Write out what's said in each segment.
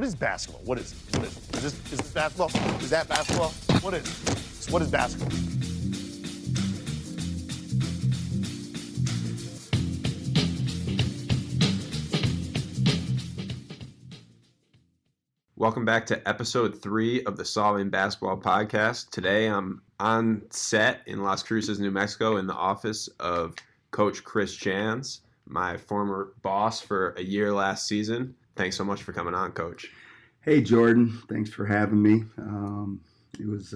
What is basketball? What is it? Is this basketball? Is that basketball? What is it? What is basketball? Welcome back to episode 3 of the Solving Basketball podcast. Today I'm on set in Las Cruces, New Mexico in the office of Coach Chris Jans, my former boss for a year last season. Thanks so much for coming on, Coach. Hey, Jordan. Thanks for having me. It was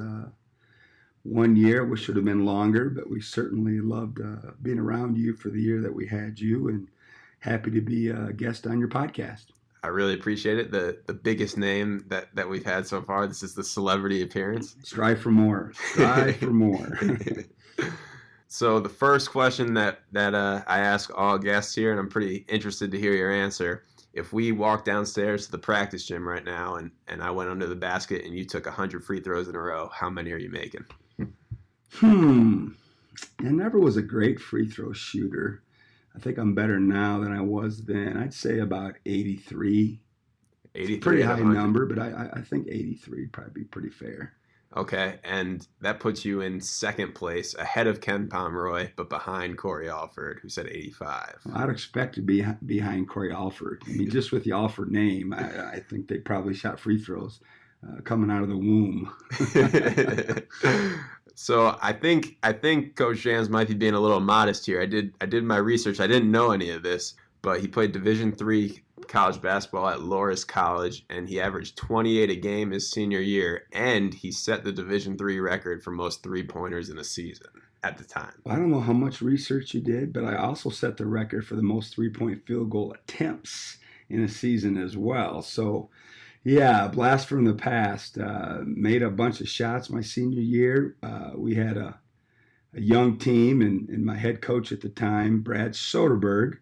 1 year. Wish it would have been longer, but we certainly loved being around you for the year that we had you, and happy to be a guest on your podcast. I really appreciate it. The biggest name that we've had so far. This is the celebrity appearance. Strive for more. Strive for more. So the first question that I ask all guests here, and I'm pretty interested to hear your answer. If we walked downstairs to the practice gym right now and I went under the basket and you took 100 free throws in a row, how many are you making? I never was a great free throw shooter. I think I'm better now than I was then. I'd say about 83. 83, pretty high number, but I think 83 would probably be pretty fair. Okay, and that puts you in second place, ahead of Ken Pomeroy, but behind Corey Alford, who said 85. Well, I'd expect to be behind Corey Alford. I mean, just with the Alford name, I think they probably shot free throws coming out of the womb. So I think Coach Jans might be being a little modest here. I did my research. I didn't know any of this, but he played Division III college basketball at Loras College, and he averaged 28 a game his senior year, and he set the Division III record for most three-pointers in a season at the time. I don't know how much research you did, but I also set the record for the most three-point field goal attempts in a season as well. So, yeah, blast from the past. Made a bunch of shots my senior year. We had a young team, and my head coach at the time, Brad Soderberg,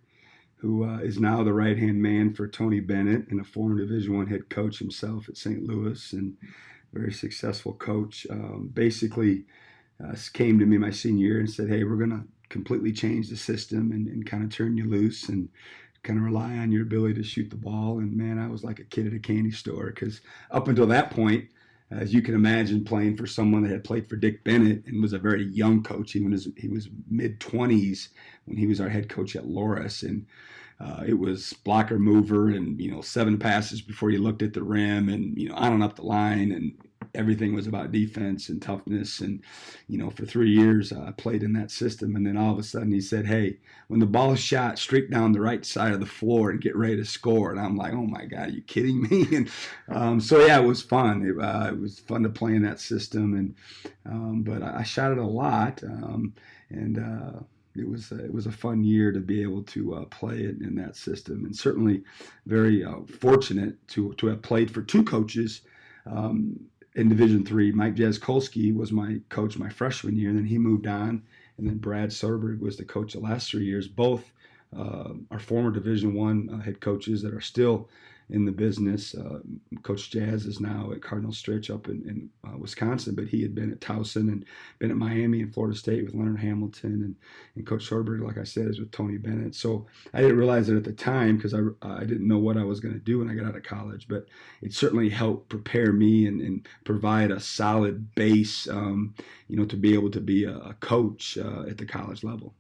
who is now the right-hand man for Tony Bennett and a former Division I head coach himself at St. Louis, and very successful coach, basically came to me my senior year and said, hey, we're going to completely change the system and kind of turn you loose and kind of rely on your ability to shoot the ball. And, man, I was like a kid at a candy store, because up until that point, as you can imagine, playing for someone that had played for Dick Bennett and was a very young coach. He was mid-20s when he was our head coach at Loras, and it was blocker mover and 7 passes before you looked at the rim, and on and up the line, and everything was about defense and toughness. And for 3 years I played in that system, and then all of a sudden he said, hey, when the ball is shot, streak down the right side of the floor and get ready to score. And I'm like, oh my God, are you kidding me? And so yeah, it was fun. It was fun to play in that system, and but I shot it a lot, and it was a fun year to be able to play it in that system, and certainly very fortunate to have played for 2 coaches in Division III. Mike Jaskolski was my coach my freshman year, and then he moved on, and then Brad Soderberg was the coach the last 3 years. Both are former Division I head coaches that are still in the business. Coach Jazz is now at Cardinal Stritch up in Wisconsin, but he had been at Towson and been at Miami and Florida State with Leonard Hamilton, and Coach Soderberg, like I said, is with Tony Bennett. So I didn't realize it at the time, because I didn't know what I was going to do when I got out of college, but it certainly helped prepare me and provide a solid base, to be able to be a coach at the college level.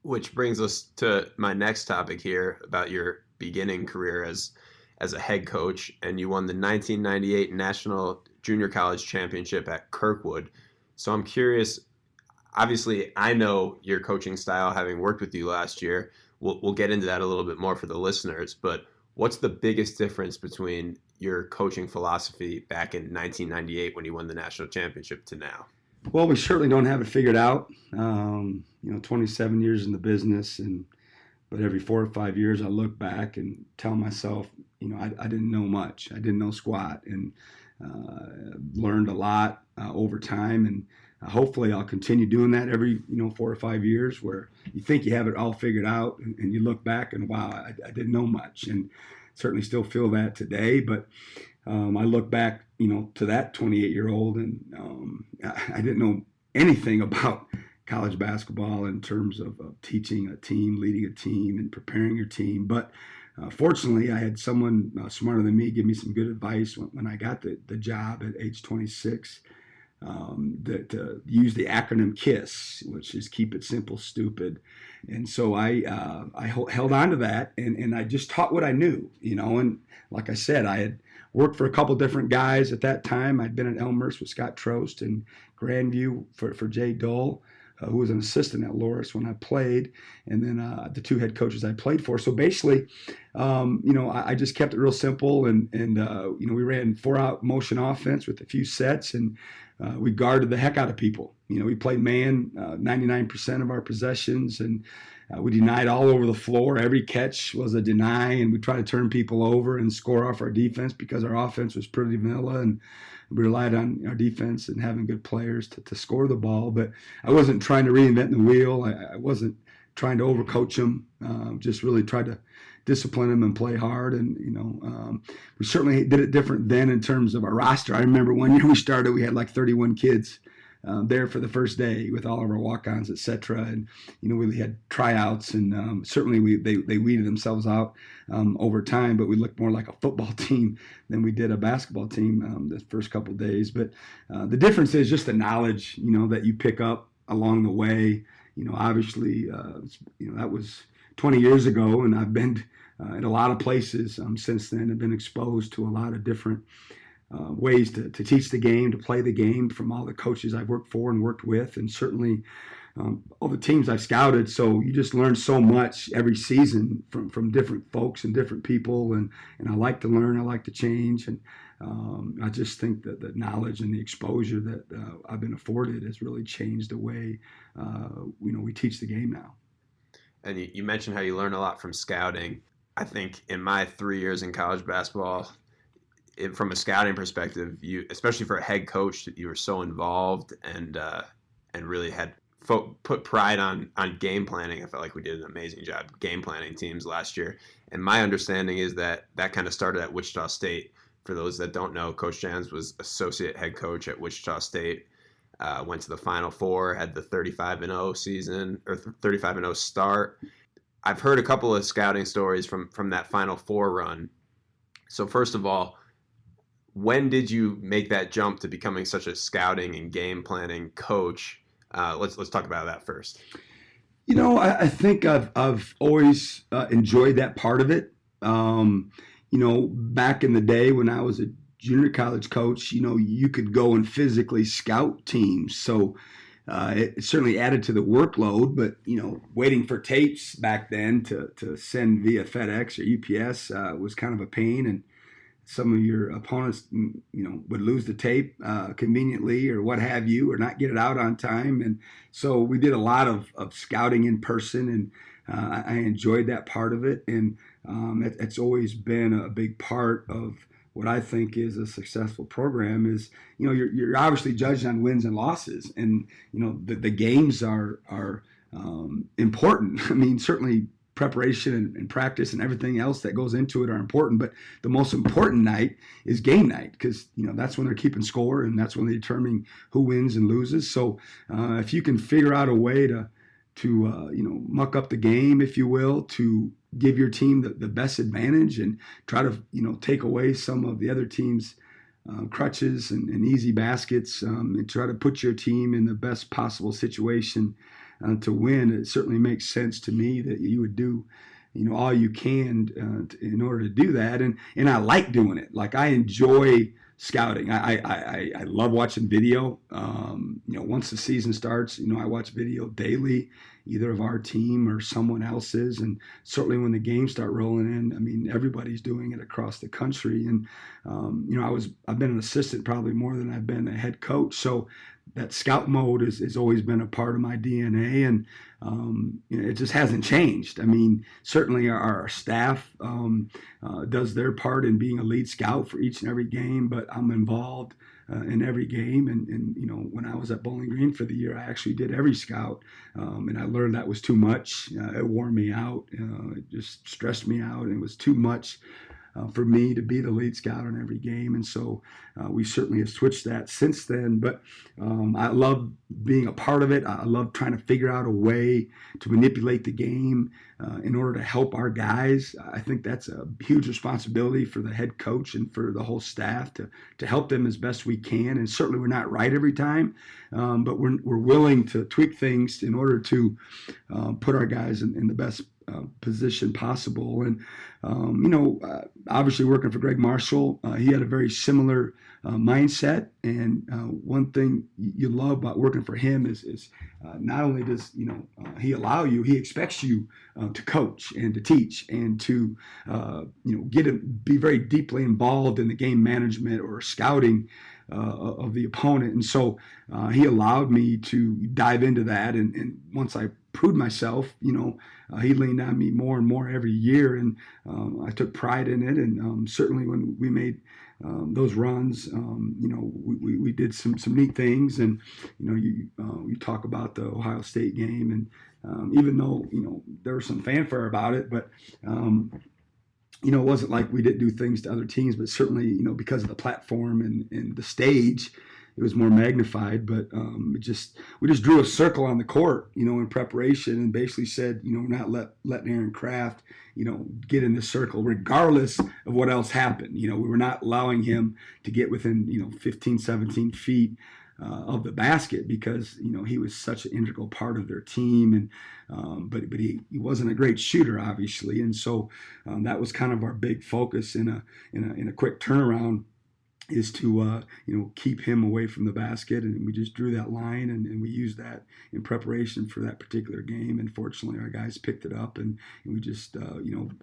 Which brings us to my next topic here about your beginning career as a head coach, and you won the 1998 National Junior College Championship at Kirkwood. So I'm curious, obviously I know your coaching style having worked with you last year. We'll get into that a little bit more for the listeners, but what's the biggest difference between your coaching philosophy back in 1998 when you won the national championship to now? Well, we certainly don't have it figured out. 27 years in the business, but every 4 or 5 years I look back and tell myself, I didn't know much. I didn't know squat, and learned a lot over time. And hopefully I'll continue doing that every 4 or 5 years, where you think you have it all figured out, and you look back and wow, I didn't know much, and certainly still feel that today. But I look back, to that 28-year-old, and I didn't know anything about college basketball in terms of teaching a team, leading a team, and preparing your team. But Fortunately, I had someone smarter than me give me some good advice when I got the job at age 26. To use the acronym KISS, which is Keep It Simple, Stupid. And so I held on to that, and I just taught what I knew, and like I said, I had worked for a couple different guys at that time. I'd been at Elmhurst with Scott Trost and Grandview for Jay Dull, who was an assistant at Loris when I played, and then the two head coaches I played for. So basically, I just kept it real simple, and we ran 4-out motion offense with a few sets, and we guarded the heck out of people. We played man 99% of our possessions, and we denied all over the floor. Every catch was a deny, and we tried to turn people over and score off our defense because our offense was pretty vanilla, and we relied on our defense and having good players to score the ball. But I wasn't trying to reinvent the wheel. I wasn't trying to overcoach them. Just really tried to discipline them and play hard. And, we certainly did it different then in terms of our roster. I remember one year we started, we had like 31 kids there for the first day with all of our walk-ons, et cetera. And, we had tryouts, and certainly they weeded themselves out over time, but we looked more like a football team than we did a basketball team the first couple of days. But the difference is just the knowledge, that you pick up along the way. Obviously, that was 20 years ago, and I've been in a lot of places since then. I've been exposed to a lot of different ways to teach the game, to play the game from all the coaches I've worked for and worked with, and certainly all the teams I've scouted. So you just learn so much every season from different folks and different people, and I like to learn, I like to change, and I just think that the knowledge and the exposure that I've been afforded has really changed the way we teach the game now. And you mentioned how you learn a lot from scouting. I think in my 3 years in college basketball, from a scouting perspective, especially for a head coach, you were so involved and really had put pride on game planning. I felt like we did an amazing job game planning teams last year. And my understanding is that kind of started at Wichita State. For those that don't know, Coach Jans was associate head coach at Wichita State. Went to the Final Four, had the 35-0 season, or 35-0 start. I've heard a couple of scouting stories from that Final Four run. So first of all, when did you make that jump to becoming such a scouting and game planning coach? Let's talk about that first. I think I've always enjoyed that part of it. Back in the day when I was a junior college coach, you could go and physically scout teams. So it certainly added to the workload, but, waiting for tapes back then to send via FedEx or UPS was kind of a pain. And some of your opponents, would lose the tape conveniently or what have you, or not get it out on time. And so we did a lot of scouting in person, and I enjoyed that part of it. And it's always been a big part of what I think is a successful program. Is you're obviously judged on wins and losses, and the games are important. I mean, certainly preparation and practice and everything else that goes into it are important, but the most important night is game night, because that's when they're keeping score, and that's when they determine who wins and loses. So if you can figure out a way to muck up the game, if you will, to give your team the best advantage and try to take away some of the other team's crutches and easy baskets, and try to put your team in the best possible situation to win, it certainly makes sense to me that you would do all you can in order to do that. And I like doing it. Like, I enjoy scouting. I love watching video. Once the season starts, I watch video daily, either of our team or someone else's. And certainly when the games start rolling in, I mean, everybody's doing it across the country. And I've been an assistant probably more than I've been a head coach. So that scout mode has always been a part of my DNA, and it just hasn't changed. I mean, certainly our staff does their part in being a lead scout for each and every game, but I'm involved in every game. And when I was at Bowling Green for the year, I actually did every scout, and I learned that was too much. It wore me out. It just stressed me out, and it was too much for me to be the lead scout on every game. And so we certainly have switched that since then. But I love being a part of it. I love trying to figure out a way to manipulate the game in order to help our guys. I think that's a huge responsibility for the head coach and for the whole staff to help them as best we can. And certainly we're not right every time, but we're willing to tweak things in order to put our guys in the best position possible. And obviously working for Greg Marshall, he had a very similar mindset. And one thing you love about working for him is not only does he allow you, he expects you to coach and to teach and to be very deeply involved in the game management or scouting of the opponent. And so he allowed me to dive into that. And once I proved myself, he leaned on me more and more every year. And I took pride in it. And certainly when we made those runs, we did some neat things. And, you talk about the Ohio State game. And even though, there was some fanfare about it, but it wasn't like we didn't do things to other teams, but certainly, because of the platform and the stage, it was more magnified. But we just drew a circle on the court, in preparation, and basically said, we're not letting Aaron Kraft, get in this circle regardless of what else happened. We were not allowing him to get within, 15, 17 feet of the basket because he was such an integral part of their team, and but he wasn't a great shooter, obviously, and so that was kind of our big focus in a quick turnaround, is to keep him away from the basket. And we just drew that line, and we used that in preparation for that particular game. And fortunately our guys picked it up, and we just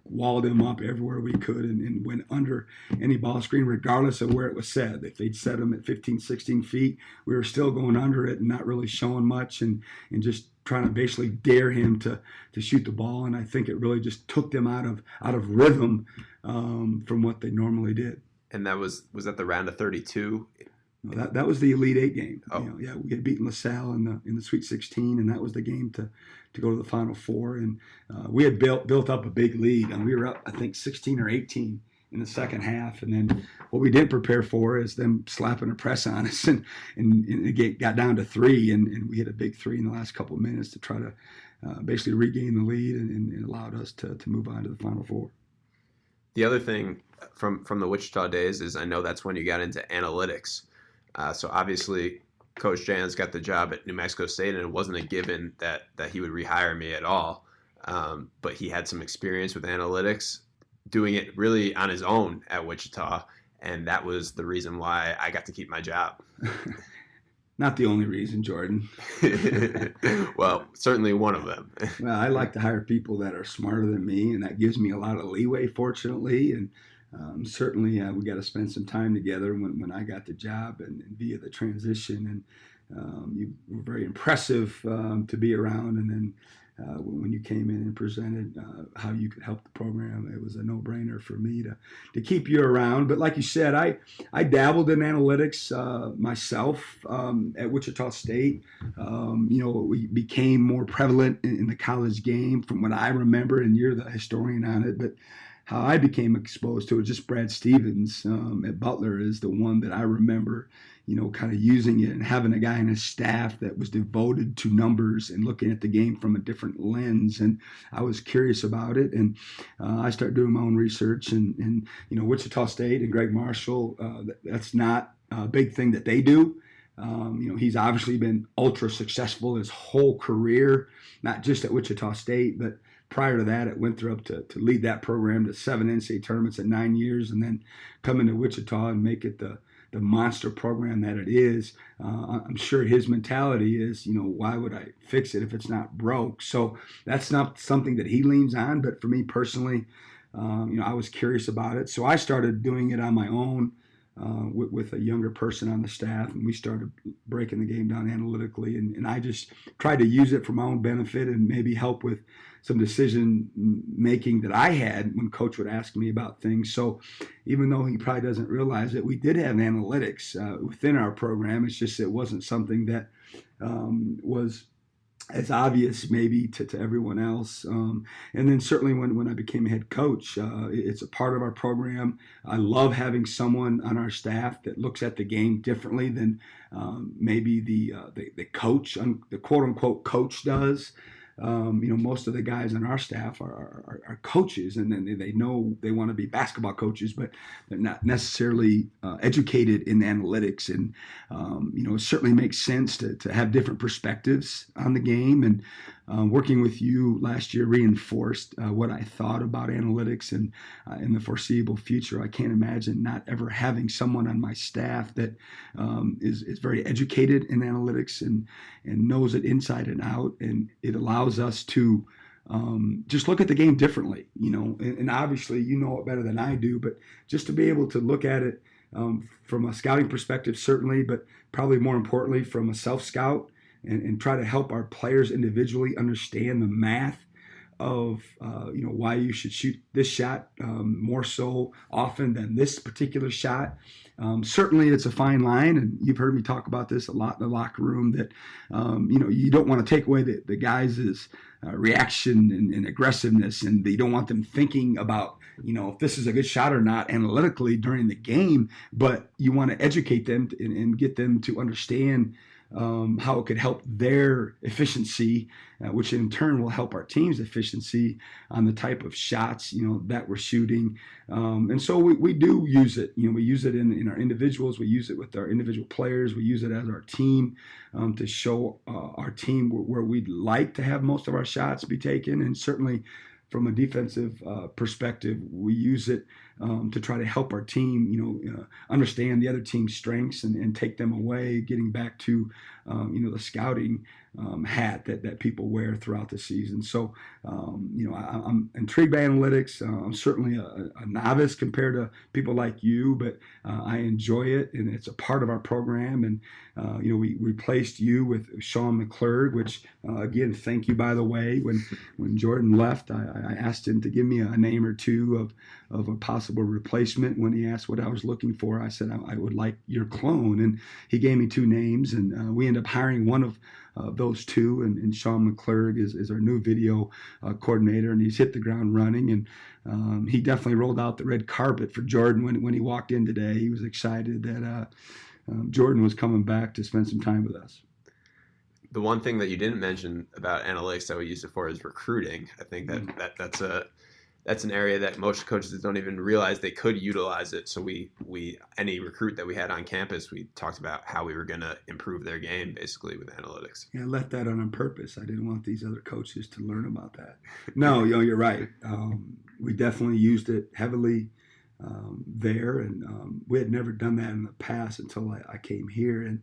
walled him up everywhere we could, and went under any ball screen regardless of where it was set. If they'd set him at 15, 16 feet, we were still going under it and not really showing much, and just trying to basically dare him to shoot the ball. And I think it really just took them out of rhythm from what they normally did. And that was that the round of 32? That was the Elite Eight game. Oh. We had beaten LaSalle in the Sweet 16, and that was the game to go to the Final Four. And we had built up a big lead, and we were up, I think, 16 or 18 in the second half. And then what we didn't prepare for is them slapping a press on us, and it got down to 3, and we hit a big 3 in the last couple of minutes to try to basically regain the lead, and allowed us to move on to the Final Four. The other thing from the Wichita days is I know that's when you got into analytics. So obviously Coach Jans got the job at New Mexico State, and it wasn't a given that he would rehire me at all. But he had some experience with analytics, doing it really on his own at Wichita, and that was the reason why I got to keep my job. Not the only reason, Jordan. Well, certainly one of them. Well, I like to hire people that are smarter than me, and that gives me a lot of leeway, fortunately. And certainly we got to spend some time together when I got the job and via the transition. And you were very impressive to be around. And then when you came in and presented how you could help the program, it was a no-brainer for me to keep you around. But like you said, I dabbled in analytics myself at Wichita State. It became more prevalent in the college game from what I remember, and you're the historian on it. But how I became exposed to it, just Brad Stevens at Butler is the one that I remember, kind of using it and having a guy in his staff that was devoted to numbers and looking at the game from a different lens. And I was curious about it, and I started doing my own research. And Wichita State and Greg Marshall, that's not a big thing that they do. He's obviously been ultra successful his whole career, not just at Wichita State, but prior to that at Winthrop to lead that program to 7 NCAA tournaments in 9 years, and then come into Wichita and make it the monster program that it is. I'm sure his mentality is, why would I fix it if it's not broke? So that's not something that he leans on. But for me personally, I was curious about it. So I started doing it on my own with a younger person on the staff, and we started breaking the game down analytically. And I just tried to use it for my own benefit and maybe help with some decision making that I had when Coach would ask me about things. So even though he probably doesn't realize it, we did have analytics within our program. It's just it wasn't something that was as obvious maybe to everyone else. And then certainly when I became a head coach, it's a part of our program. I love having someone on our staff that looks at the game differently than maybe the coach, the quote unquote coach does. Most of the guys on our staff are coaches, and then they know they want to be basketball coaches, but they're not necessarily educated in analytics. And, it certainly makes sense to have different perspectives on the game. And working with you last year reinforced what I thought about analytics, and in the foreseeable future, I can't imagine not ever having someone on my staff that is very educated in analytics and knows it inside and out. And it allows us to just look at the game differently, and obviously you know it better than I do, but just to be able to look at it from a scouting perspective, certainly, but probably more importantly from a self-scout, and try to help our players individually understand the math of why you should shoot this shot more so often than this particular shot. Certainly it's a fine line, and you've heard me talk about this a lot in the locker room, that you don't want to take away the guys' reaction and aggressiveness, and you don't want them thinking about if this is a good shot or not analytically during the game, but you want to educate them and get them to understand how it could help their efficiency, which in turn will help our team's efficiency on the type of shots, that we're shooting. And so we do use it. We use it in our individuals. We use it with our individual players. We use it as our team to show our team where we'd like to have most of our shots be taken. And certainly from a defensive perspective, we use it to try to help our team, understand the other team's strengths and take them away, getting back to, the scouting hat that people wear throughout the season. So, I'm intrigued by analytics. I'm certainly a novice compared to people like you, but I enjoy it, and it's a part of our program. And, we replaced you with Sean McClurg, which, again, thank you, by the way. When Jordan left, I asked him to give me a name or two of a possible replacement. When he asked what I was looking for, I said I would like your clone, and he gave me two names, and we ended up hiring one of those two, and Sean McClurg is our new video coordinator, and he's hit the ground running, and he definitely rolled out the red carpet for Jordan when he walked in today. He was excited that Jordan was coming back to spend some time with us. The one thing that you didn't mention about analytics that we use it for is recruiting. I think that's an area that most coaches don't even realize they could utilize it. So we any recruit that we had on campus, we talked about how we were going to improve their game basically with analytics. Yeah, I left that on purpose. I didn't want these other coaches to learn about that. No, you're right. We definitely used it heavily there, and we had never done that in the past until I came here, and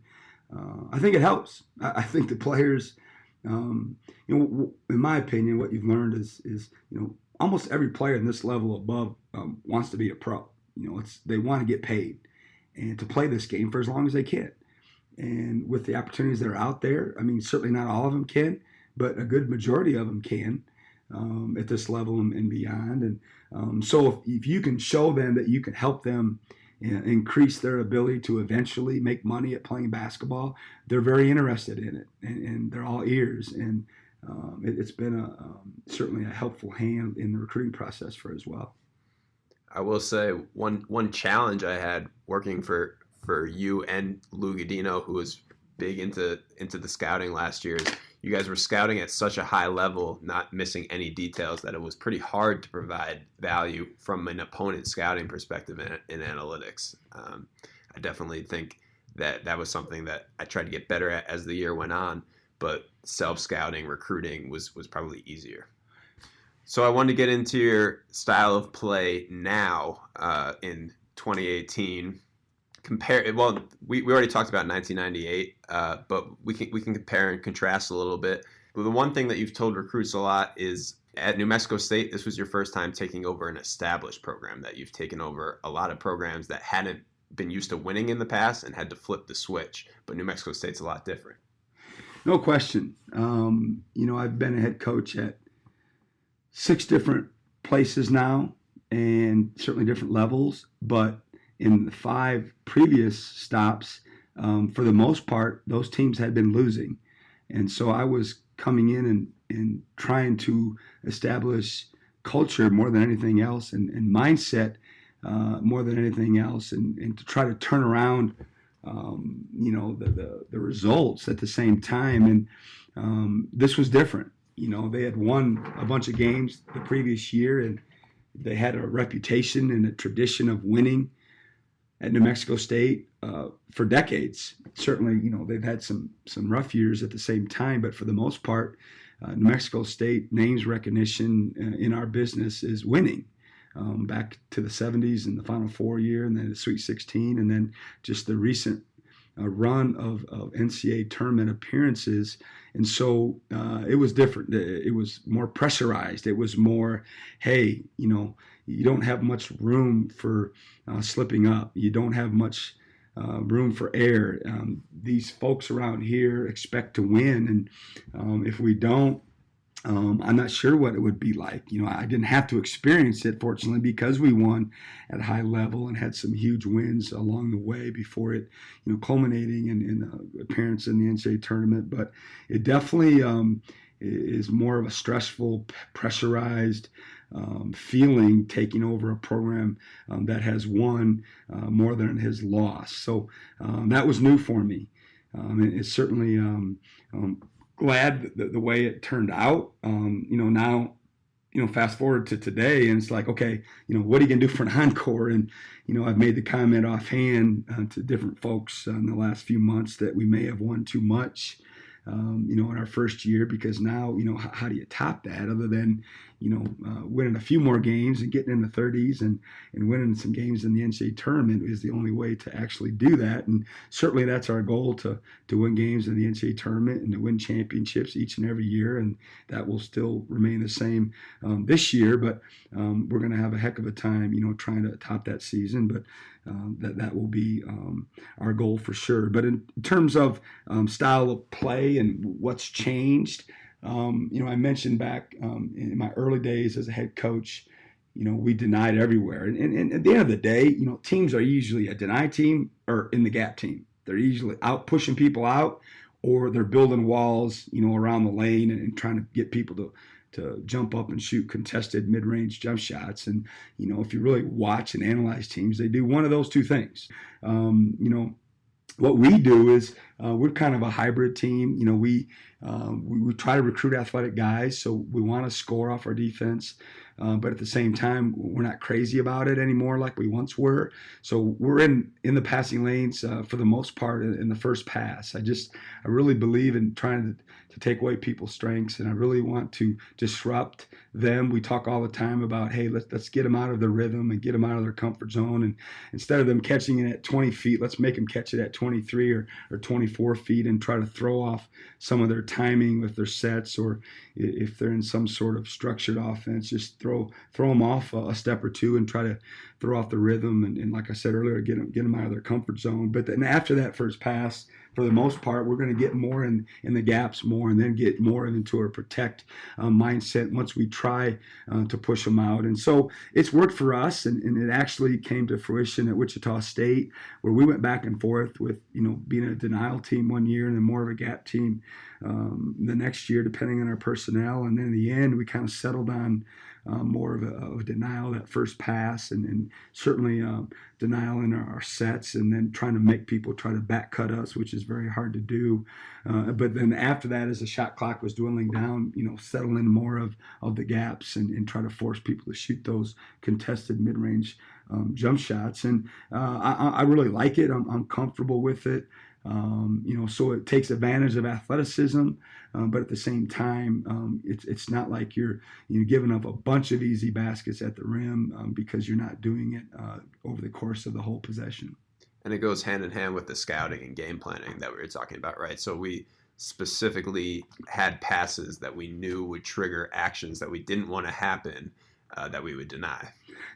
I think it helps. I think the players, in my opinion, what you've learned is almost every player in this level above wants to be a pro. They want to get paid and to play this game for as long as they can. And with the opportunities that are out there, I mean, certainly not all of them can, but a good majority of them can at this level and beyond. And so if you can show them that you can help them increase their ability to eventually make money at playing basketball, they're very interested in it, and they're all ears. And it's been certainly a helpful hand in the recruiting process for as well. I will say one challenge I had working for you and Lou Godino, who was big into the scouting last year, is you guys were scouting at such a high level, not missing any details, that it was pretty hard to provide value from an opponent scouting perspective in analytics. I definitely think that was something that I tried to get better at as the year went on, but self-scouting, recruiting was probably easier. So I wanted to get into your style of play now in 2018. We already talked about 1998, but we can compare and contrast a little bit. But the one thing that you've told recruits a lot is at New Mexico State, this was your first time taking over an established program, that you've taken over a lot of programs that hadn't been used to winning in the past and had to flip the switch. But New Mexico State's a lot different. No question. I've been a head coach at 6 different places now, and certainly different levels, but in the 5 previous stops, for the most part, those teams had been losing. And so I was coming in and trying to establish culture more than anything else, and mindset more than anything else, and to try to turn around the results at the same time. And this was different. They had won a bunch of games the previous year, and they had a reputation and a tradition of winning at New Mexico State for decades. Certainly, they've had some rough years at the same time, but for the most part, New Mexico State names recognition in our business is winning. Back to the 70s and the Final Four year, and then the Sweet 16, and then just the recent run of NCAA tournament appearances. And so it was different. It was more pressurized. It was more, hey, you don't have much room for slipping up. You don't have much room for error. These folks around here expect to win, and if we don't, I'm not sure what it would be like. I didn't have to experience it, fortunately, because we won at a high level and had some huge wins along the way before it, culminating in appearance in the NCAA tournament. But it definitely is more of a stressful, pressurized feeling taking over a program that has won more than it has lost. So that was new for me. It's certainly glad the way it turned out. Now, fast forward to today, and it's like, okay, what are you gonna do for an encore? And I've made the comment offhand to different folks in the last few months that we may have won too much, in our first year, because now, how do you top that other than, winning a few more games and getting in the 30s and winning some games in the NCAA tournament is the only way to actually do that. And certainly that's our goal, to win games in the NCAA tournament and to win championships each and every year. And that will still remain the same this year, but we're going to have a heck of a time, trying to top that season. But that will be our goal for sure. But in terms of style of play and what's changed, I mentioned back in my early days as a head coach, we denied everywhere. And at the end of the day, teams are usually a deny team or in the gap team. They're usually out pushing people out, or they're building walls, around the lane and trying to get people to jump up and shoot contested mid-range jump shots. And, if you really watch and analyze teams, they do one of those two things. What we do is we're kind of a hybrid team. We try to recruit athletic guys, so we want to score off our defense, but at the same time, we're not crazy about it anymore like we once were. So we're in the passing lanes for the most part in the first pass. I really believe in trying to take away people's strengths, and I really want to disrupt them. We talk all the time about, hey, let's get them out of their rhythm and get them out of their comfort zone, and instead of them catching it at 20 feet, let's make them catch it at 23 or 24 feet and try to throw off some of their timing with their sets, or if they're in some sort of structured offense, just throw them off a step or two and try to throw off the rhythm, and like I said earlier, get them out of their comfort zone. But then after that first pass, for the most part, we're going to get more in the gaps more, and then get more into a protect mindset once we try to push them out. And so it's worked for us, and it actually came to fruition at Wichita State, where we went back and forth with, being a denial team one year and then more of a gap team the next year, depending on our personnel. And then in the end, we kind of settled on more of a denial that first pass, and certainly denial in our sets, and then trying to make people try to back cut us, which is very hard to do. But then after that, as the shot clock was dwindling down, settle in more of the gaps and try to force people to shoot those contested mid-range jump shots. And I really like it. I'm comfortable with it. So it takes advantage of athleticism, but at the same time, it's not like you're giving up a bunch of easy baskets at the rim because you're not doing it over the course of the whole possession. And it goes hand in hand with the scouting and game planning that we were talking about, right? So we specifically had passes that we knew would trigger actions that we didn't want to happen, that we would deny.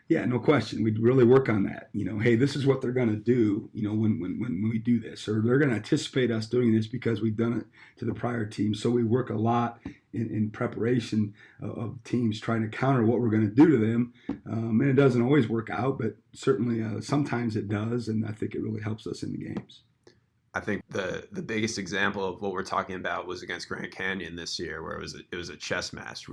Yeah, no question. We'd really work on that. Hey, this is what they're going to do, when we do this, or they're going to anticipate us doing this because we've done it to the prior team. So we work a lot in preparation of teams trying to counter what we're going to do to them. And it doesn't always work out, but certainly sometimes it does. And I think it really helps us in the games. I think the biggest example of what we're talking about was against Grand Canyon this year, where it was a chess match.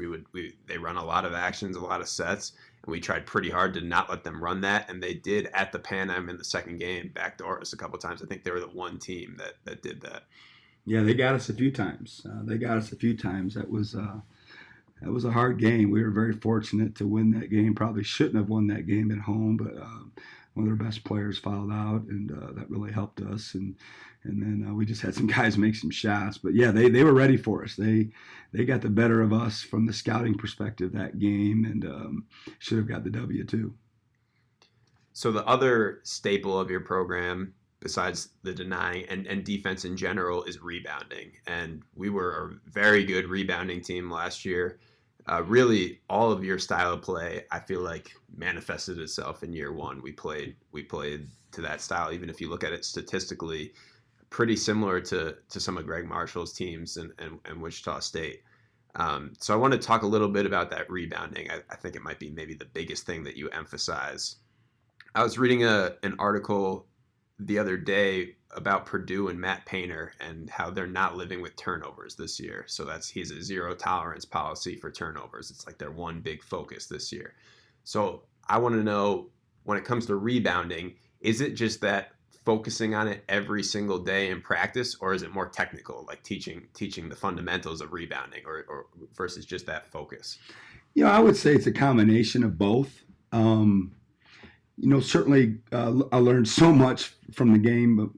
They run a lot of actions, a lot of sets, and we tried pretty hard to not let them run that, and they did at the Pan Am in the second game backdoor us a couple times. I think they were the one team that did that. Yeah, they got us a few times. That was a hard game. We were very fortunate to win that game. Probably shouldn't have won that game at home, but one of their best players fouled out, and that really helped us. And then we just had some guys make some shots. But yeah, they were ready for us. They got the better of us from the scouting perspective that game, and should have got the W too. So the other staple of your program, besides the denying and defense in general, is rebounding. And we were a very good rebounding team last year. Really, all of your style of play, I feel like, manifested itself in year one. We played to that style, even if you look at it statistically, pretty similar to some of Greg Marshall's teams and Wichita State. So I want to talk a little bit about that rebounding. I think it might be maybe the biggest thing that you emphasize. I was reading an article the other day about Purdue and Matt Painter and how they're not living with turnovers this year. So he's a zero tolerance policy for turnovers. It's like their one big focus this year. So I want to know, when it comes to rebounding, is it just that focusing on it every single day in practice, or is it more technical, like teaching the fundamentals of rebounding, or versus just that focus? I would say it's a combination of both. Certainly I learned so much from the game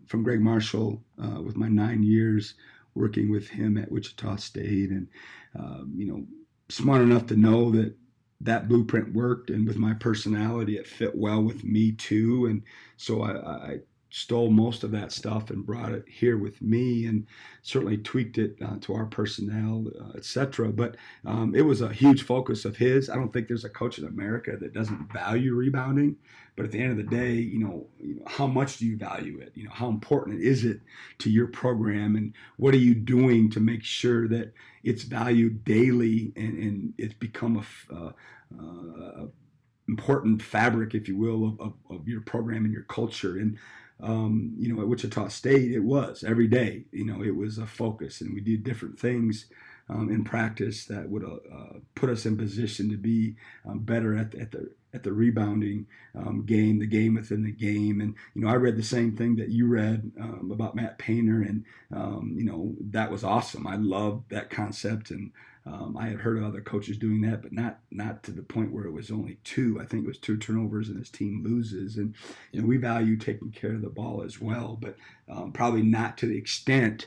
from Greg Marshall with my 9 years working with him at Wichita State, and smart enough to know that blueprint worked, and with my personality it fit well with me too. And so I stole most of that stuff and brought it here with me, and certainly tweaked it to our personnel, etc. But it was a huge focus of his. I don't think there's a coach in America that doesn't value rebounding. But at the end of the day, how much do you value it? How important is it to your program, and what are you doing to make sure that it's valued daily and it's become a important fabric, if you will, of your program and your culture. And at Wichita State, it was every day. It was a focus, and we did different things in practice that would put us in position to be better at the rebounding game, the game within the game. And I read the same thing that you read about Matt Painter, and that was awesome. I loved that concept, and I had heard of other coaches doing that, but not to the point where it was only two. I think it was 2 turnovers and his team loses. And we value taking care of the ball as well, but probably not to the extent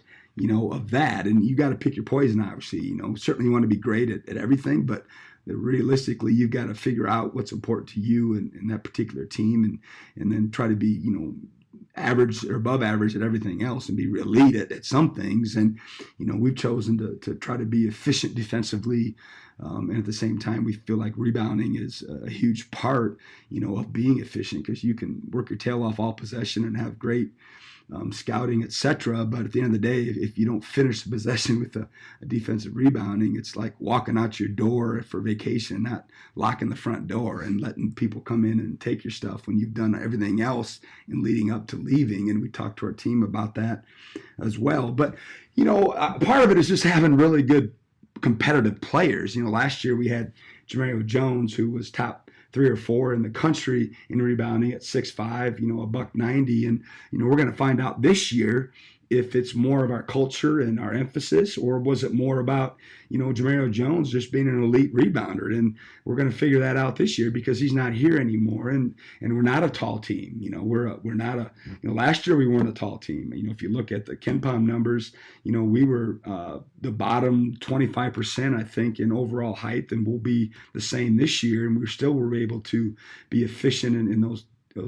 of that. And you got to pick your poison, obviously. Certainly you want to be great at everything, but realistically, you've got to figure out what's important to you and that particular team, and then try to be, average or above average at everything else, and be elite at some things. And, we've chosen to try to be efficient defensively. And at the same time, we feel like rebounding is a huge part, of being efficient, because you can work your tail off all possession and have great scouting, etc. But at the end of the day, if you don't finish the possession with a defensive rebounding, it's like walking out your door for vacation, not locking the front door and letting people come in and take your stuff when you've done everything else in leading up to leaving. And we talked to our team about that as well. But, part of it is just having really good competitive players. Last year we had Jamario Jones, who was top 3 or 4 in the country in rebounding at 6'5", $190. And, we're going to find out this year if it's more of our culture and our emphasis, or was it more about, Jamario Jones just being an elite rebounder. And we're going to figure that out this year, because he's not here anymore. And we're not a tall team. We're not last year we weren't a tall team. If you look at the KenPom numbers, we were the bottom 25%, I think, in overall height, and we'll be the same this year. And we still were able to be efficient in those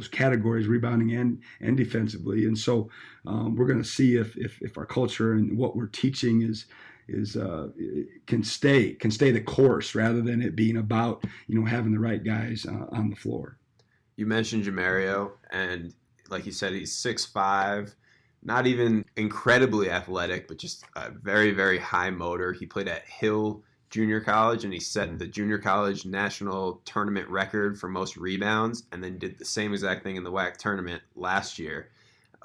categories, rebounding and defensively. And so we're going to see if our culture and what we're teaching can stay the course, rather than it being about having the right guys on the floor. You mentioned Jamario, and like you said, he's 6'5", not even incredibly athletic, but just a very, very high motor. He played at Hill Junior College, and he set the junior college national tournament record for most rebounds, and then did the same exact thing in the WAC tournament last year.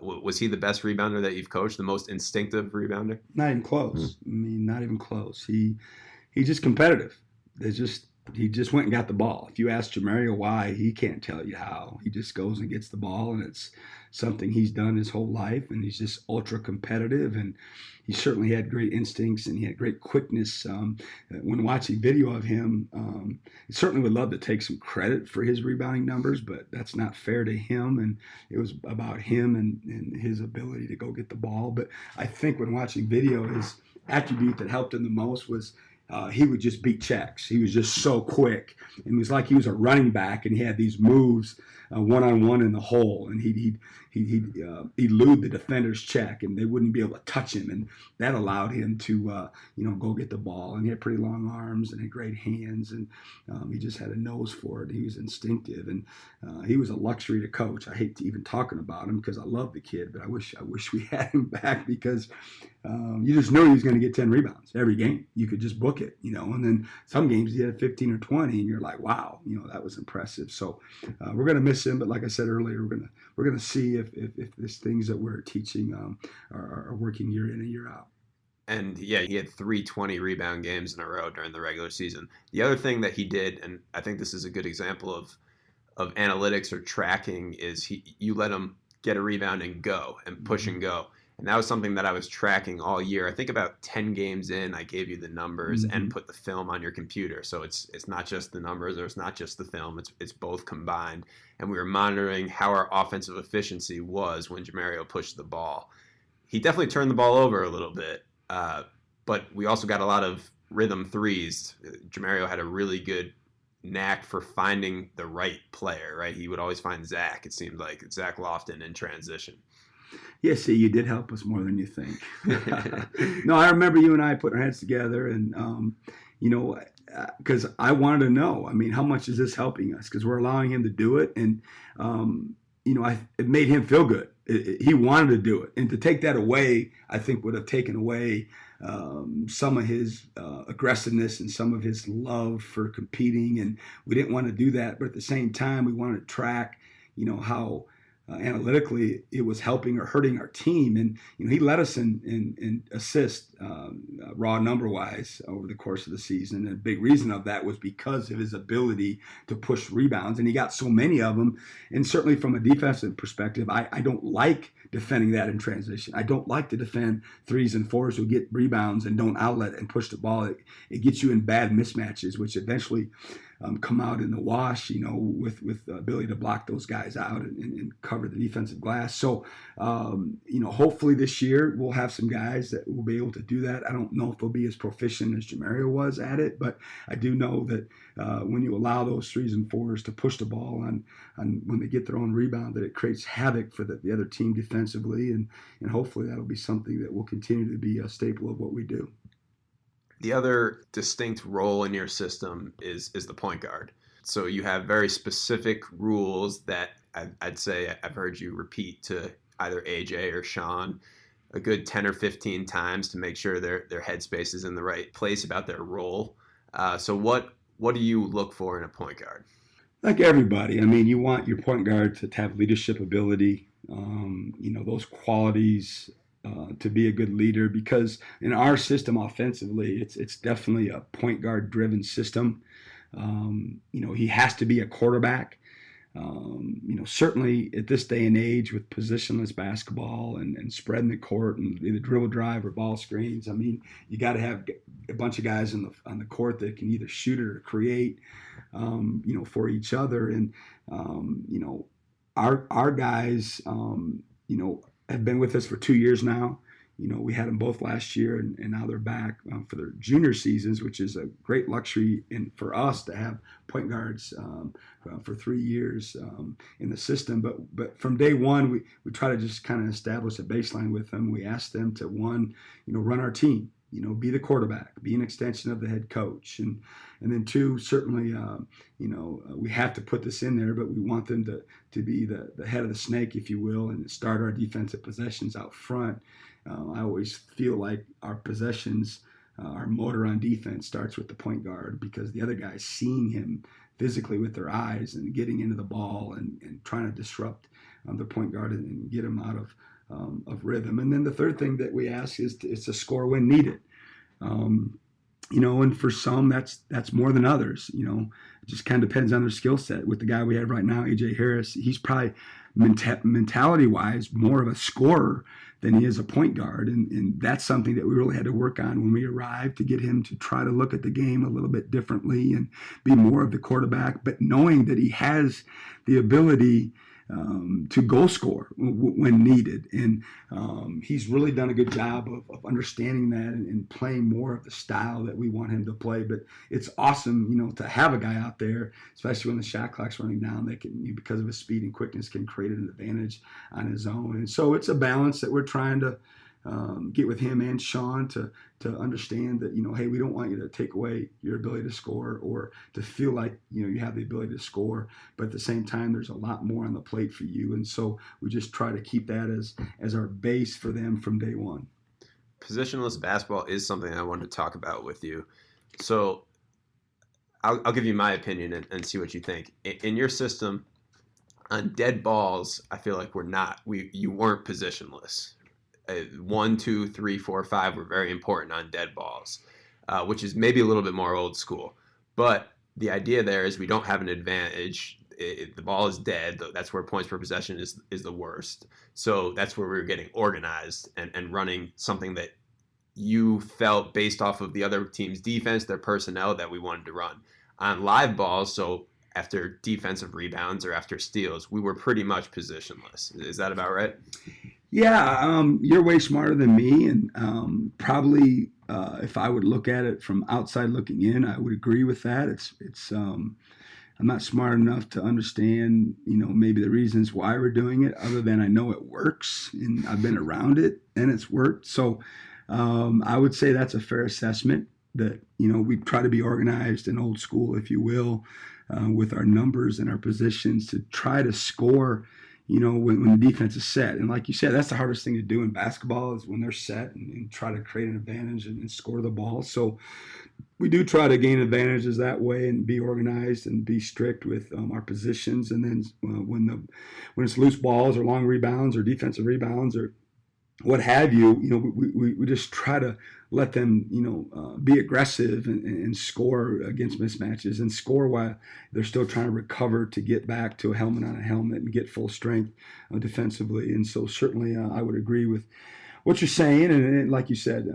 Was he the best rebounder that you've coached, the most instinctive rebounder? Not even close. I mean, not even close. He's just competitive. He just went and got the ball. If you ask Jamario why, he can't tell you how. He just goes and gets the ball, and it's something he's done his whole life, and he's just ultra competitive, and he certainly had great instincts, and he had great quickness. When watching video of him, he certainly would love to take some credit for his rebounding numbers, but that's not fair to him, and it was about him and his ability to go get the ball. But I think when watching video, his attribute that helped him the most was he would just beat checks. He was just so quick. And it was like he was a running back, and he had these moves one-on-one in the hole, and he'd elude the defender's check, and they wouldn't be able to touch him, and that allowed him to go get the ball. And he had pretty long arms and had great hands, and he just had a nose for it. He was instinctive, and he was a luxury to coach. I hate to even talking about him because I love the kid, but I wish we had him back, because you just knew he was going to get 10 rebounds every game. You could just book it, and then some games he had 15 or 20, and you're like, wow, that was impressive. So we're going to miss him, but like I said earlier, we're going to see if these things that we're teaching are working year in and year out. And yeah, he had 3 rebound games in a row during the regular season. The other thing that he did, and I think this is a good example of analytics or tracking, is you let him get a rebound and go and push and go. And that was something that I was tracking all year. I think about 10 games in, I gave you the numbers and put the film on your computer. So it's not just the numbers, or it's not just the film. It's both combined. And we were monitoring how our offensive efficiency was when Jamario pushed the ball. He definitely turned the ball over a little bit, but we also got a lot of rhythm threes. Jamario had a really good knack for finding the right player, right? He would always find Zach. It seemed like Zach Lofton in transition. Yeah, see, you did help us more than you think. No, I remember you and I putting our heads together, and, because I wanted to know, how much is this helping us? Because we're allowing him to do it, and, it made him feel good. He wanted to do it. And to take that away, I think would have taken away some of his aggressiveness and some of his love for competing, and we didn't want to do that. But at the same time, we wanted to track, how analytically it was helping or hurting our team. And he led us in assist raw number wise over the course of the season, and a big reason of that was because of his ability to push rebounds, and he got so many of them. And certainly from a defensive perspective, I don't like defending that in transition. I don't like to defend 3s and 4s who get rebounds and don't outlet and push the ball. It gets you in bad mismatches, which eventually come out in the wash, with the ability to block those guys out and cover the defensive glass. So, hopefully this year we'll have some guys that will be able to do that. I don't know if they'll be as proficient as Jamario was at it, but I do know that when you allow those 3s and 4s to push the ball on when they get their own rebound, that it creates havoc for the other team defensively, and hopefully that'll be something that will continue to be a staple of what we do. The other distinct role in your system is the point guard. So you have very specific rules that I'd say I've heard you repeat to either AJ or Sean a good 10 or 15 times to make sure their headspace is in the right place about their role. So what do you look for in a point guard? Like everybody, you want your point guard to have leadership ability, those qualities, to be a good leader, because in our system offensively, it's definitely a point guard driven system. He has to be a quarterback. Certainly at this day and age with positionless basketball and spreading the court and either dribble drive or ball screens, you got to have a bunch of guys on the court that can either shoot it or create, for each other. And, our guys, have been with us for 2 years now. We had them both last year, and now they're back for their junior seasons, which is a great luxury for us to have point guards for 3 years in the system. But from day one, we try to just kind of establish a baseline with them. We ask them to, one, run our team, be the quarterback, be an extension of the head coach. And then two, certainly, we have to put this in there, but we want them to be the head of the snake, if you will, and start our defensive possessions out front. I always feel like our possessions, our motor on defense starts with the point guard, because the other guys seeing him physically with their eyes and getting into the ball and trying to disrupt the point guard and get him out of rhythm. And then the third thing that we ask is to score when needed. And for some, that's more than others. It just kind of depends on their skill set. With the guy we have right now, AJ Harris, he's probably mentality-wise more of a scorer than he is a point guard. And that's something that we really had to work on when we arrived, to get him to try to look at the game a little bit differently and be more of the quarterback, but knowing that he has the ability to goal score when needed. And he's really done a good job of understanding that and playing more of the style that we want him to play. But it's awesome, to have a guy out there, especially when the shot clock's running down, that can, because of his speed and quickness, can create an advantage on his own. And so it's a balance that we're trying to get with him and Sean to understand that, hey, we don't want you to take away your ability to score or to feel like, you have the ability to score, but at the same time, there's a lot more on the plate for you. And so we just try to keep that as our base for them from day one. Positionless basketball is something I wanted to talk about with you. So I'll give you my opinion and see what you think. In your system, on dead balls, I feel like you weren't positionless. 1, 2, 3, 4, 5 were very important on dead balls, which is maybe a little bit more old school. But the idea there is we don't have an advantage. The ball is dead. That's where points per possession is the worst. So that's where we were getting organized and running something that you felt based off of the other team's defense, their personnel, that we wanted to run. On live balls, so after defensive rebounds or after steals, we were pretty much positionless. Is that about right? Yeah, you're way smarter than me, and probably if I would look at it from outside looking in, I would agree with that. It's I'm not smart enough to understand, maybe the reasons why we're doing it, other than I know it works, and I've been around it, and it's worked. So I would say that's a fair assessment, that, we try to be organized and old school, if you will, with our numbers and our positions to try to score, when the defense is set. And like you said, that's the hardest thing to do in basketball, is when they're set and try to create an advantage and score the ball. So we do try to gain advantages that way and be organized and be strict with our positions. And then when it's loose balls or long rebounds or defensive rebounds or what have you, we just try to let them, be aggressive and score against mismatches and score while they're still trying to recover to get back to a helmet on a helmet and get full strength defensively. And so certainly I would agree with what you're saying. And like you said,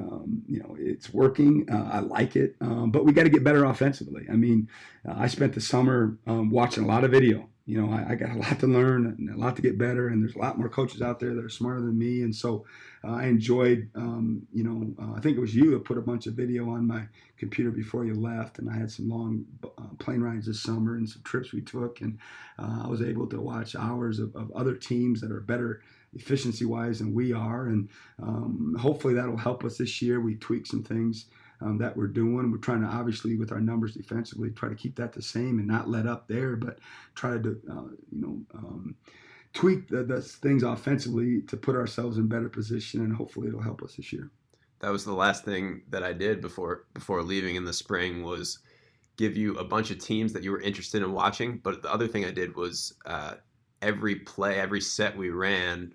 it's working. I like it. But we got to get better offensively. I mean, I spent the summer watching a lot of video. I got a lot to learn and a lot to get better, and there's a lot more coaches out there that are smarter than me. And so I enjoyed, I think it was you that put a bunch of video on my computer before you left, and I had some long plane rides this summer and some trips we took, and I was able to watch hours of other teams that are better efficiency-wise than we are, and hopefully that'll help us this year. We tweak some things that we're doing. We're trying to, obviously, with our numbers defensively, try to keep that the same and not let up there, but try to, tweak the things offensively to put ourselves in better position, and hopefully it'll help us this year. That was the last thing that I did before leaving in the spring, was give you a bunch of teams that you were interested in watching. But the other thing I did was every play, every set we ran,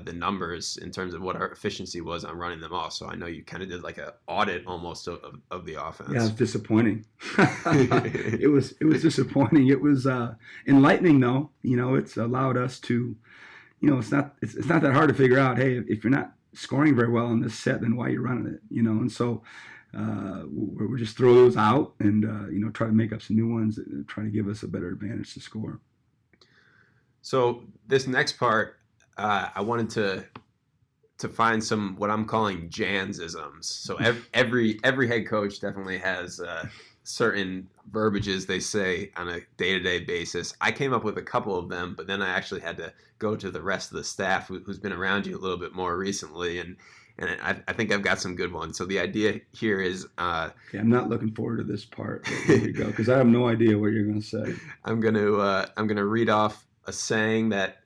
the numbers in terms of what our efficiency was on running them off. So I know you kind of did like an audit almost of the offense. Yeah, it was disappointing. It was disappointing. It was enlightening though. It's allowed us to, it's not that hard to figure out, hey, if you're not scoring very well in this set, then why are you running it? And so we'll just throw those out and try to make up some new ones that try to give us a better advantage to score. So this next part, I wanted to find some what I'm calling Jans-isms. So every head coach definitely has certain verbiages they say on a day-to-day basis. I came up with a couple of them, but then I actually had to go to the rest of the staff who's been around you a little bit more recently, and I think I've got some good ones. So the idea here is... okay, I'm not looking forward to this part. Here you go, because I have no idea what you're going to say. I'm gonna read off a saying that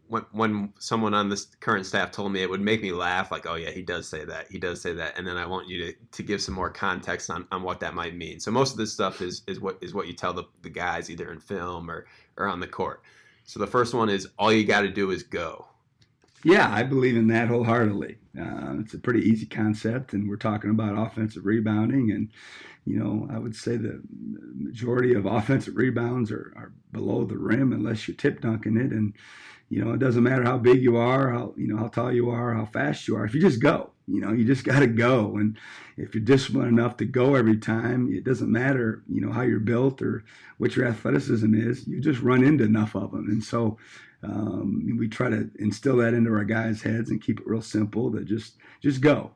when someone on this current staff told me, it would make me laugh, like, oh yeah, he does say that, and then I want you to give some more context on what that might mean. So most of this stuff is what you tell the guys either in film or on the court. So the first one is all you got to do is go. Yeah, I believe in that wholeheartedly. It's a pretty easy concept, and we're talking about offensive rebounding. And, I would say the majority of offensive rebounds are below the rim unless you're tip dunking it. And, it doesn't matter how big you are, how tall you are, how fast you are. If you just go, you just got to go. And if you're disciplined enough to go every time, it doesn't matter, how you're built or what your athleticism is. You just run into enough of them. And so we try to instill that into our guys' heads and keep it real simple to just go,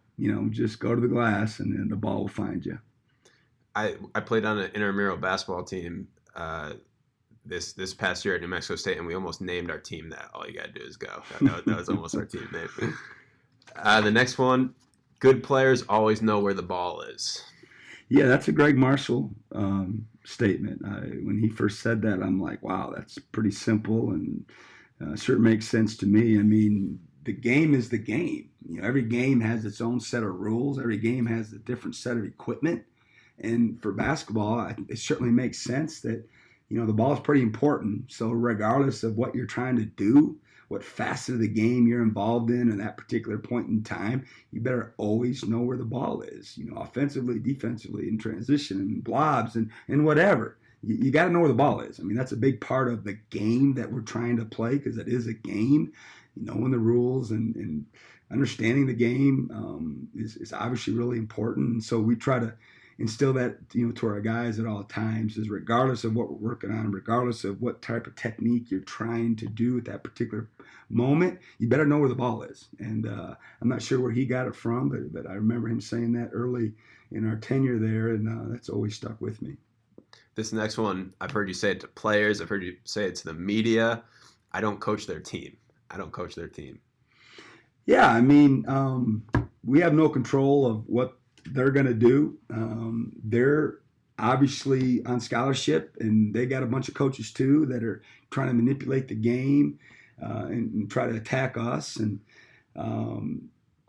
just go to the glass and the ball will find you. I played on an intramural basketball team this past year at New Mexico State, and we almost named our team that. All you got to do is go. That was almost our team name. The next one, good players always know where the ball is. Yeah, that's a Greg Marshall statement. When he first said that, I'm like, wow, that's pretty simple and sure makes sense to me. I mean, the game is the game. Every game has its own set of rules. Every game has a different set of equipment. And for basketball, it certainly makes sense that, the ball is pretty important. So regardless of what you're trying to do, what facet of the game you're involved in at that particular point in time, you better always know where the ball is, offensively, defensively, in transition, and blobs, and whatever. You got to know where the ball is. I mean, that's a big part of the game that we're trying to play because it is a game. Knowing the rules and understanding the game is obviously really important. And so we try to instill that, to our guys at all times, is regardless of what we're working on, regardless of what type of technique you're trying to do at that particular moment, you better know where the ball is. And I'm not sure where he got it from, but I remember him saying that early in our tenure there, and that's always stuck with me. This next one, I've heard you say it to players. I've heard you say it to the media. I don't coach their team. Yeah, I mean, we have no control of what they're going to do. They're obviously on scholarship, and they got a bunch of coaches too that are trying to manipulate the game and try to attack us. And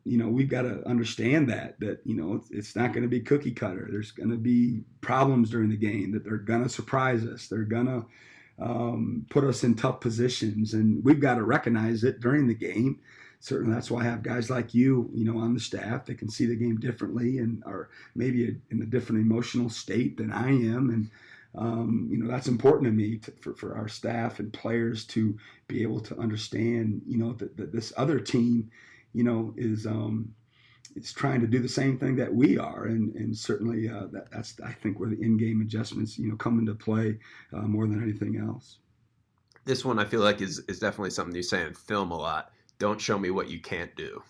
we've got to understand that it's not going to be cookie cutter. There's going to be problems during the game, that they're going to surprise us. They're going to put us in tough positions, and we've got to recognize it during the game. Certainly, that's why I have guys like you, on the staff that can see the game differently and are maybe in a different emotional state than I am. And, that's important to me for our staff and players to be able to understand, that this other team, is trying to do the same thing that we are. And certainly that's, I think, where the in-game adjustments, come into play more than anything else. This one I feel like is definitely something you say in film a lot. Don't show me what you can't do.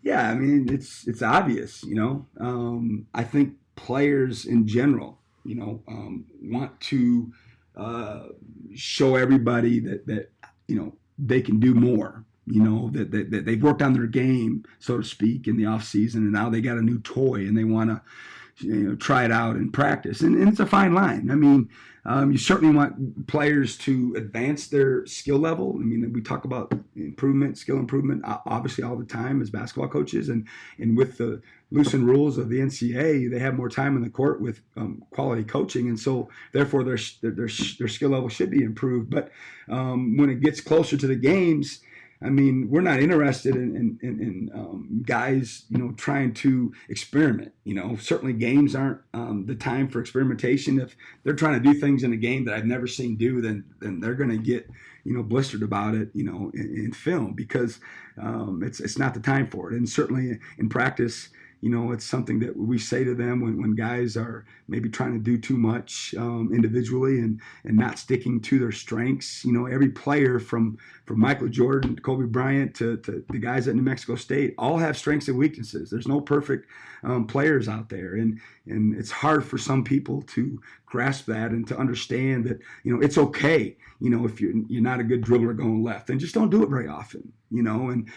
Yeah, I mean, it's obvious, I think players in general, want to show everybody that they can do more, that they've worked on their game, so to speak, in the off season, and now they got a new toy and they want to try it out in practice. And it's a fine line. I mean, you certainly want players to advance their skill level. I mean, we talk about skill improvement, obviously all the time as basketball coaches. And with the loosened rules of the NCAA, they have more time on the court with quality coaching. And so, therefore, their skill level should be improved. But when it gets closer to the games, I mean, we're not interested in guys, trying to experiment. Certainly games aren't the time for experimentation. If they're trying to do things in a game that I've never seen do, then they're going to get, blistered about it, in film, because it's not the time for it. And certainly in practice, it's something that we say to them when guys are maybe trying to do too much individually and not sticking to their strengths. Every player from Michael Jordan, Kobe Bryant to the guys at New Mexico State all have strengths and weaknesses. There's no perfect players out there. And it's hard for some people to grasp that and to understand that, it's okay, if you're not a good dribbler going left, then just don't do it very often, and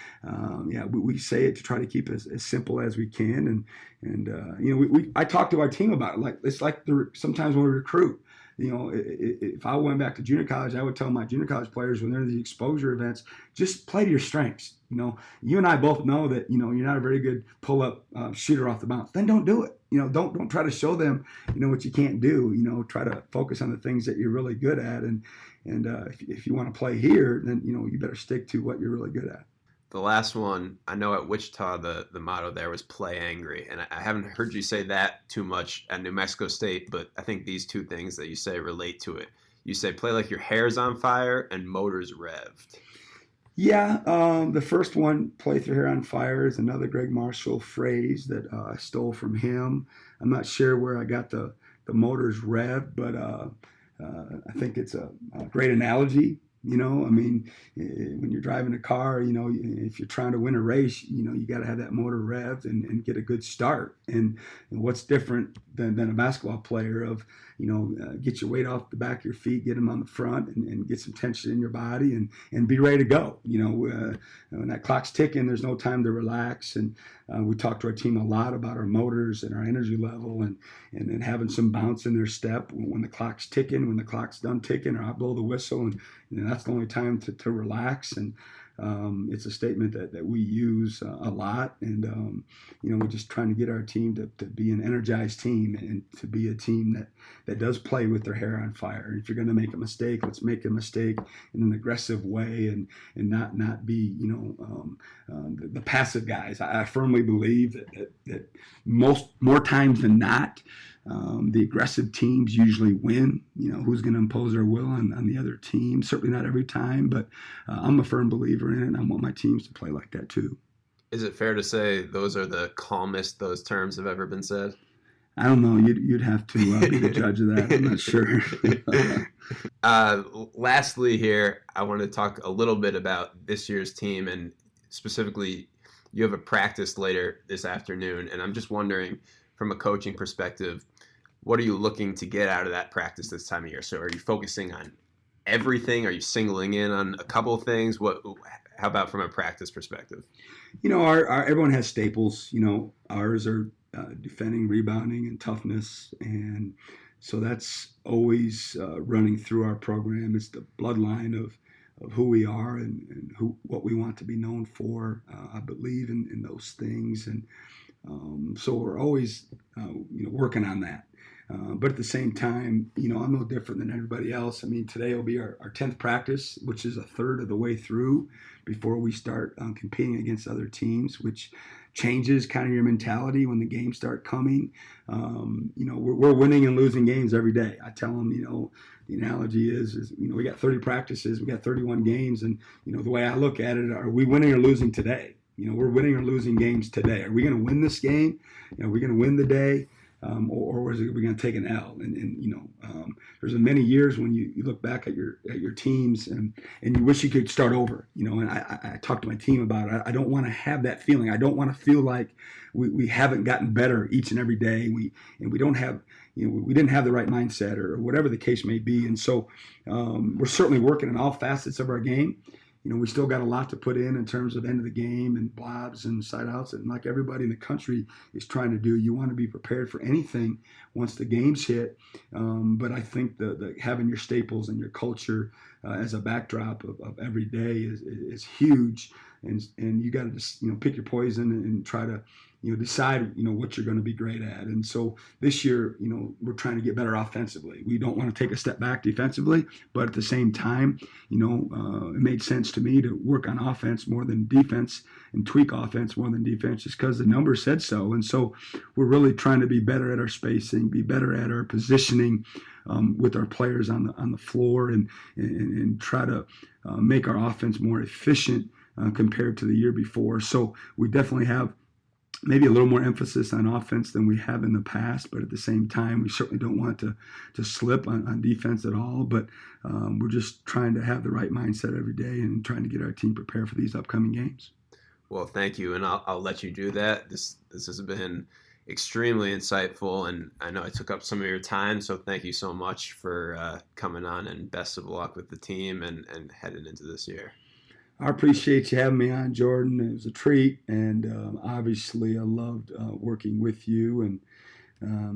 we say it to try to keep it as simple as we can. And I talk to our team about it. It's like sometimes when we recruit, If I went back to junior college, I would tell my junior college players when they're in the exposure events, just play to your strengths. You and I both know that, you're not a very good pull-up shooter off the bounce. Then don't do it. Don't try to show them, what you can't do. Try to focus on the things that you're really good at. And if you want to play here, then, you better stick to what you're really good at. The last one, I know at Wichita, the motto there was play angry. And I haven't heard you say that too much at New Mexico State, but I think these two things that you say relate to it. You say play like your hair's on fire and motor's revved. Yeah, the first one, play with your hair on fire, is another Greg Marshall phrase that I stole from him. I'm not sure where I got the motor's revved, but I think it's a great analogy. When you're driving a car, if you're trying to win a race, you got to have that motor revved and get a good start. And what's different than a basketball player of, get your weight off the back of your feet, get them on the front and get some tension in your body and be ready to go. When that clock's ticking, there's no time to relax. And we talk to our team a lot about our motors and our energy level and having some bounce in their step when the clock's ticking, when the clock's done ticking, or I blow the whistle. And that's the only time to relax. And it's a statement that we use a lot. And, we're just trying to get our team to be an energized team and to be a team that does play with their hair on fire. And if you're going to make a mistake, let's make a mistake in an aggressive way and not be, the passive guys. I firmly believe that more times than not, the aggressive teams usually win. Who's going to impose their will on the other team? Certainly not every time, but I'm a firm believer in it, and I want my teams to play like that too. Is it fair to say those are the calmest those terms have ever been said? I don't know. You'd have to be the judge of that. I'm not sure. Lastly here, I want to talk a little bit about this year's team, and specifically you have a practice later this afternoon, and I'm just wondering from a coaching perspective, what are you looking to get out of that practice this time of year? So are you focusing on everything? Are you singling in on a couple of things? How about from a practice perspective? Everyone has staples. Ours are defending, rebounding, and toughness. And so that's always running through our program. It's the bloodline of who we are and what we want to be known for. I believe in those things. And so we're always, working on that. But at the same time, I'm no different than everybody else. I mean, today will be our 10th practice, which is a third of the way through before we start competing against other teams, which changes kind of your mentality when the games start coming. We're winning and losing games every day. I tell them, the analogy is we got 30 practices, we got 31 games. And, the way I look at it, are we winning or losing today? We're winning or losing games today. Are we going to win this game? Are we going to win the day? Or is it, we're going to take an L? There's many years when you look back at your teams and you wish you could start over. And I talk to my team about it. I don't want to have that feeling. I don't want to feel like we haven't gotten better each and every day. We don't have we didn't have the right mindset or whatever the case may be. And so we're certainly working on all facets of our game. We still got a lot to put in terms of end of the game and blobs and side outs. And like everybody in the country is trying to do, you want to be prepared for anything once the games hit. But I think the having your staples and your culture as a backdrop of every day is huge. And you got to just, pick your poison and try to, decide, what you're going to be great at. And so this year, we're trying to get better offensively. We don't want to take a step back defensively, but at the same time, it made sense to me to work on offense more than defense and tweak offense more than defense just because the numbers said so. And so we're really trying to be better at our spacing, be better at our positioning with our players on the floor and try to make our offense more efficient compared to the year before. So we definitely have maybe a little more emphasis on offense than we have in the past, but at the same time, we certainly don't want to slip on defense at all. But we're just trying to have the right mindset every day and trying to get our team prepared for these upcoming games. Well, thank you, and I'll let you do that. This has been extremely insightful, and I know I took up some of your time, so thank you so much for coming on, and best of luck with the team and heading into this year. I appreciate you having me on, Jordan. It was a treat, and obviously I loved working with you, and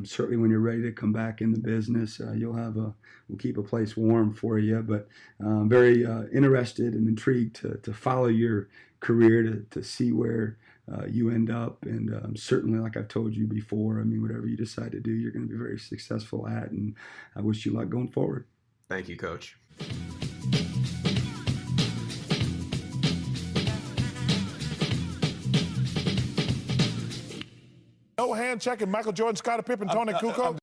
certainly when you're ready to come back in the business, we'll keep a place warm for you. But very interested and intrigued to follow your career, to see where you end up. And certainly, like I've told you before, I mean, whatever you decide to do, you're going to be very successful at. And I wish you luck going forward. Thank you, Coach. No hand checking. Michael Jordan, Scottie Pippen, Tony Kukoc.